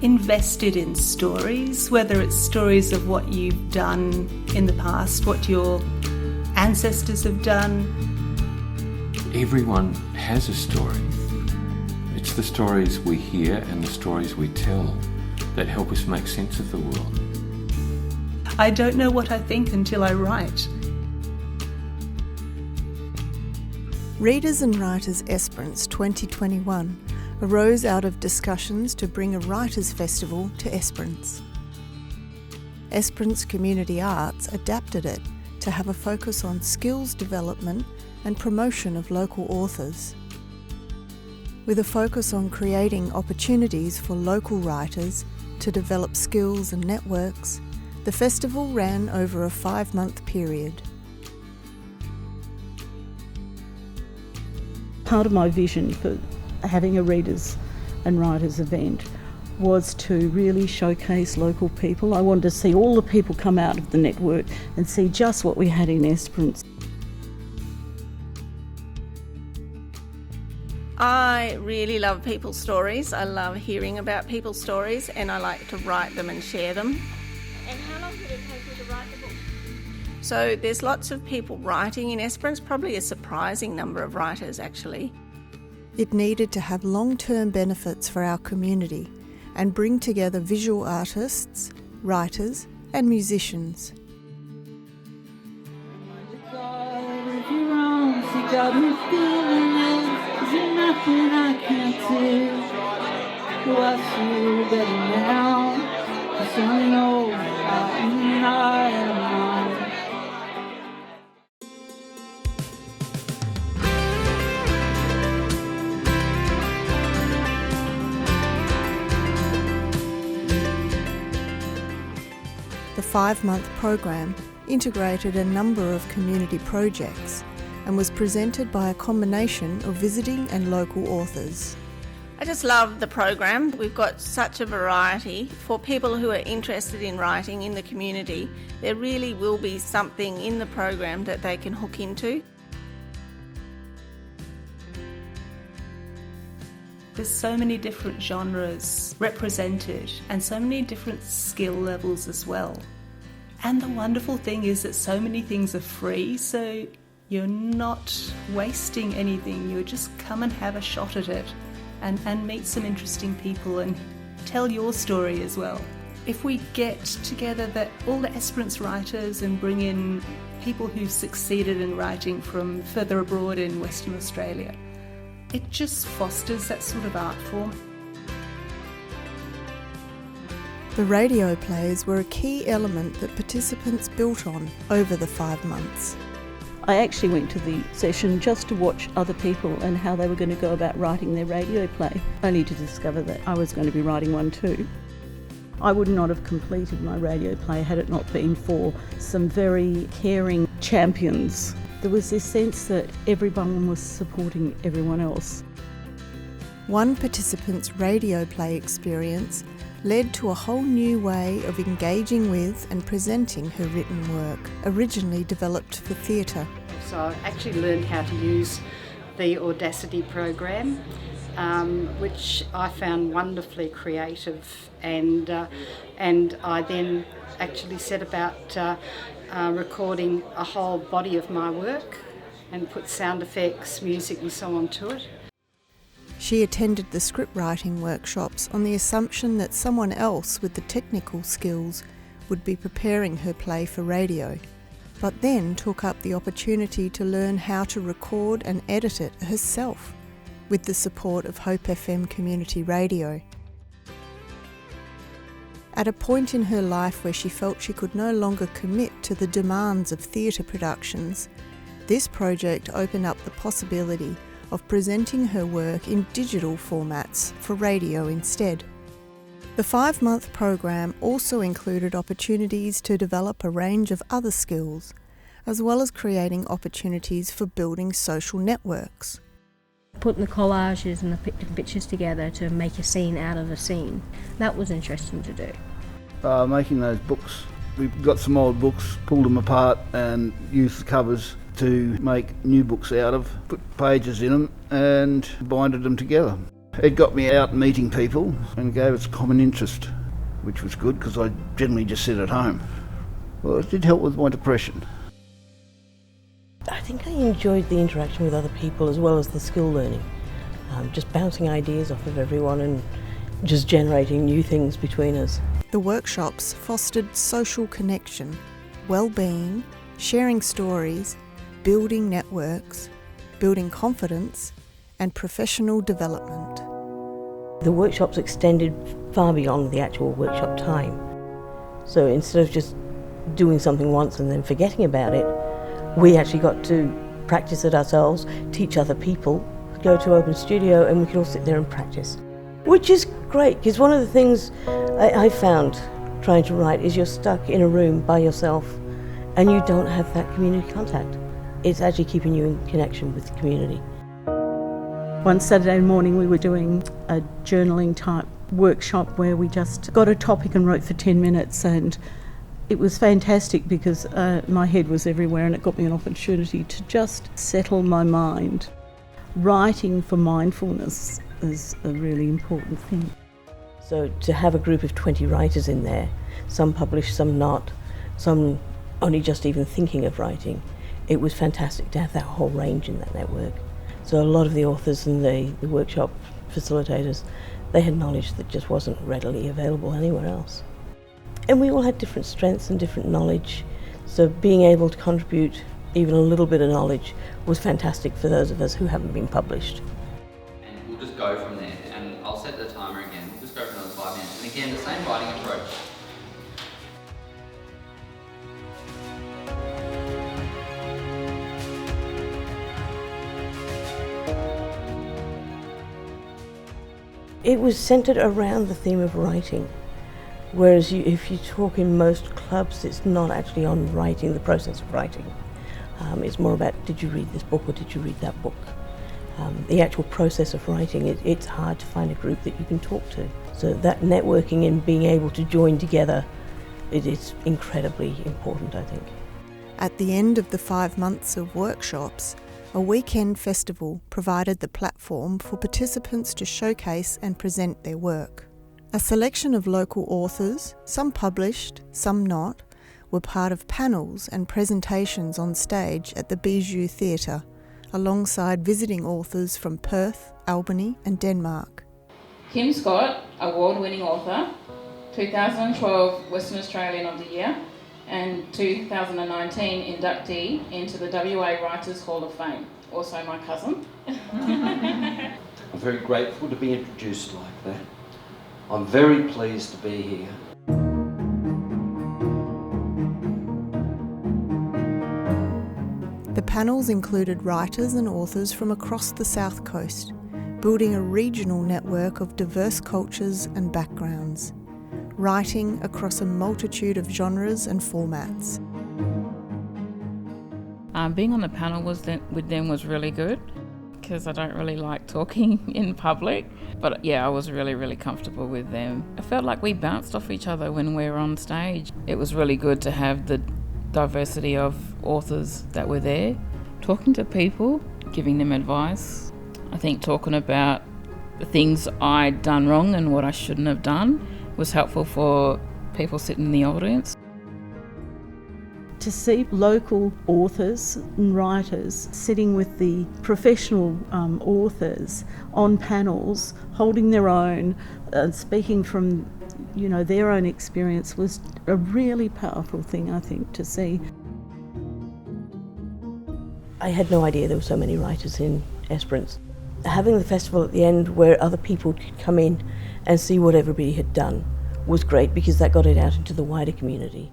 Invested in stories, whether it's stories of what you've done in the past, what your ancestors have done. Everyone has a story. It's the stories we hear and the stories we tell that help us make sense of the world. I don't know what I think until I write. Readers and Writers Esperance 2021 arose out of discussions to bring a writers' festival to Esperance. Esperance Community Arts adapted it to have a focus on skills development and promotion of local authors. With a focus on creating opportunities for local writers to develop skills and networks, the festival ran over a 5-month period. Part of my vision for having a readers and writers event was to really showcase local people. I wanted to see all the people come out of the network and see just what we had in Esperance. I really love people's stories. I love hearing about people's stories, and I like to write them and share them. And how long did it take you to write the book? So there's lots of people writing in Esperance, probably a surprising number of writers actually. It needed to have long-term benefits for our community and bring together visual artists, writers and musicians. The 5-month program integrated a number of community projects and was presented by a combination of visiting and local authors. I just love the program. We've got such a variety. For people who are interested in writing in the community, there really will be something in the program that they can hook into. There's so many different genres represented and so many different skill levels as well. And the wonderful thing is that so many things are free, so you're not wasting anything. You just come and have a shot at it and meet some interesting people and tell your story as well. If we get together all the Esperance writers and bring in people who've succeeded in writing from further abroad in Western Australia, it just fosters that sort of art form. The radio plays were a key element that participants built on over the 5 months. I actually went to the session just to watch other people and how they were going to go about writing their radio play, only to discover that I was going to be writing one too. I would not have completed my radio play had it not been for some very caring champions. There was this sense that everyone was supporting everyone else. One participant's radio play experience led to a whole new way of engaging with and presenting her written work, originally developed for theatre. So I actually learned how to use the Audacity program, which I found wonderfully creative, and I then actually set about recording a whole body of my work and put sound effects, music and so on to it. She attended the script writing workshops on the assumption that someone else with the technical skills would be preparing her play for radio, but then took up the opportunity to learn how to record and edit it herself with the support of Hope FM Community Radio. At a point in her life where she felt she could no longer commit to the demands of theatre productions, this project opened up the possibility of presenting her work in digital formats for radio instead. The 5-month program also included opportunities to develop a range of other skills, as well as creating opportunities for building social networks. Putting the collages and the pictures together to make a scene out of a scene. That was interesting to do. Making those books. We got some old books, pulled them apart and used the covers to make new books out of, put pages in them and binded them together. It got me out meeting people and gave us a common interest, which was good because I generally just sit at home. Well, it did help with my depression. I think I enjoyed the interaction with other people as well as the skill learning. Just bouncing ideas off of everyone and just generating new things between us. The workshops fostered social connection, well-being, sharing stories, building networks, building confidence, and professional development. The workshops extended far beyond the actual workshop time. So instead of just doing something once and then forgetting about it, we actually got to practice it ourselves, teach other people, go to open studio, and we could all sit there and practice. Which is great, because one of the things I found trying to write is you're stuck in a room by yourself and you don't have that community contact. It's actually keeping you in connection with the community. One Saturday morning we were doing a journaling type workshop where we just got a topic and wrote for 10 minutes, and it was fantastic because my head was everywhere and it got me an opportunity to just settle my mind. Writing for mindfulness is a really important thing. So to have a group of 20 writers in there, some published, some not, some only just even thinking of writing, it was fantastic to have that whole range in that network. So a lot of the authors and the workshop facilitators, they had knowledge that just wasn't readily available anywhere else. And we all had different strengths and different knowledge, so being able to contribute even a little bit of knowledge was fantastic for those of us who haven't been published. And we'll just go from there, and I'll set the timer again. We'll just go for another 5 minutes. And again, the same writing approach. It was centred around the theme of writing, whereas if you talk in most clubs, it's not actually on writing, the process of writing. It's more about, did you read this book or did you read that book? The actual process of writing, it's hard to find a group that you can talk to. So that networking and being able to join together, it is incredibly important, I think. At the end of the 5 months of workshops, a weekend festival provided the platform for participants to showcase and present their work. A selection of local authors, some published, some not, were part of panels and presentations on stage at the Bijou Theatre, alongside visiting authors from Perth, Albany and Denmark. Kim Scott, award-winning author, 2012 Western Australian of the Year, and 2019 inductee into the WA Writers Hall of Fame. Also my cousin. I'm very grateful to be introduced like that. I'm very pleased to be here. The panels included writers and authors from across the South Coast, building a regional network of diverse cultures and backgrounds, writing across a multitude of genres and formats. Being on the panel with them was really good, because I don't really like talking in public, but yeah, I was really, really comfortable with them. I felt like we bounced off each other when we were on stage. It was really good to have the diversity of authors that were there, talking to people, giving them advice. I think talking about the things I'd done wrong and what I shouldn't have done was helpful for people sitting in the audience. To see local authors and writers sitting with the professional authors on panels, holding their own, speaking from their own experience was a really powerful thing, I think, to see. I had no idea there were so many writers in Esperance. Having the festival at the end where other people could come in and see what everybody had done was great, because that got it out into the wider community.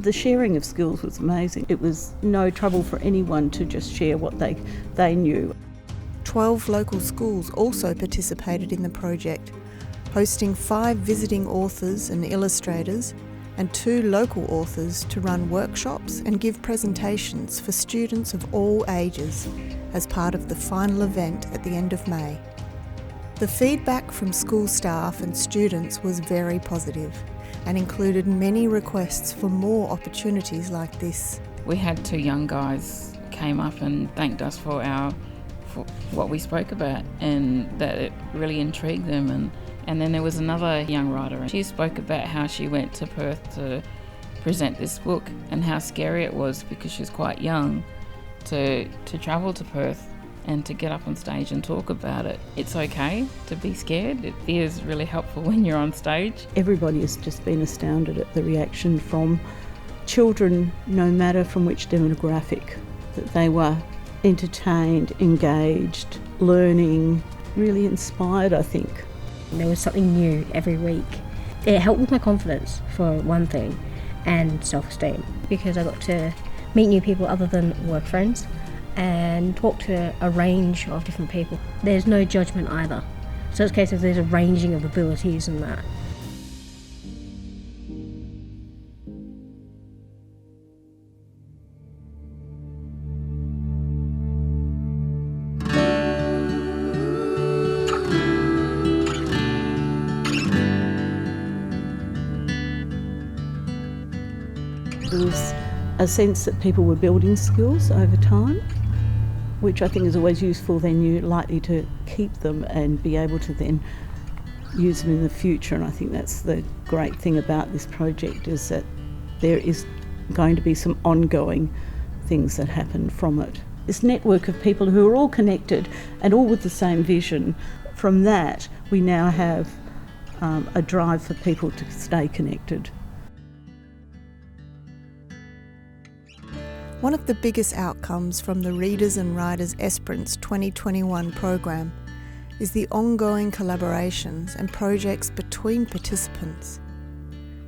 The sharing of skills was amazing. It was no trouble for anyone to just share what they knew. 12 local schools also participated in the project, hosting 5 visiting authors and illustrators and 2 local authors to run workshops and give presentations for students of all ages as part of the final event at the end of May. The feedback from school staff and students was very positive and included many requests for more opportunities like this. We had 2 young guys came up and thanked us for what we spoke about, and that it really intrigued them. And then there was another young writer, and she spoke about how she went to Perth to present this book and how scary it was because she was quite young to travel to Perth and to get up on stage and talk about it. It's okay to be scared. Fear is really helpful when you're on stage. Everybody has just been astounded at the reaction from children, no matter from which demographic, that they were entertained, engaged, learning, really inspired, I think. There was something new every week. It helped with my confidence, for one thing, and self-esteem, because I got to meet new people other than work friends and talk to a range of different people. There's no judgment either. So it's a case of there's a ranging of abilities and that. There was a sense that people were building skills over time, which I think is always useful. Then you're likely to keep them and be able to then use them in the future. And I think that's the great thing about this project, is that there is going to be some ongoing things that happen from it. This network of people who are all connected and all with the same vision. From that, we now have a drive for people to stay connected. One of the biggest outcomes from the Readers and Writers Esperance 2021 program is the ongoing collaborations and projects between participants.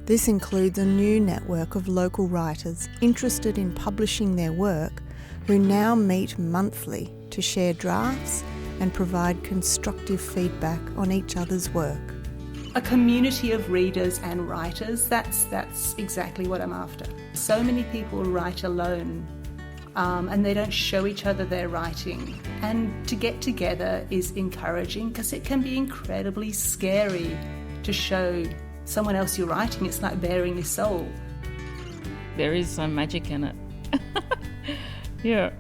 This includes a new network of local writers interested in publishing their work who now meet monthly to share drafts and provide constructive feedback on each other's work. A community of readers and writers, that's exactly what I'm after. So many people write alone and they don't show each other their writing. And to get together is encouraging because it can be incredibly scary to show someone else your writing. It's like bearing your soul. There is some magic in it. Yeah.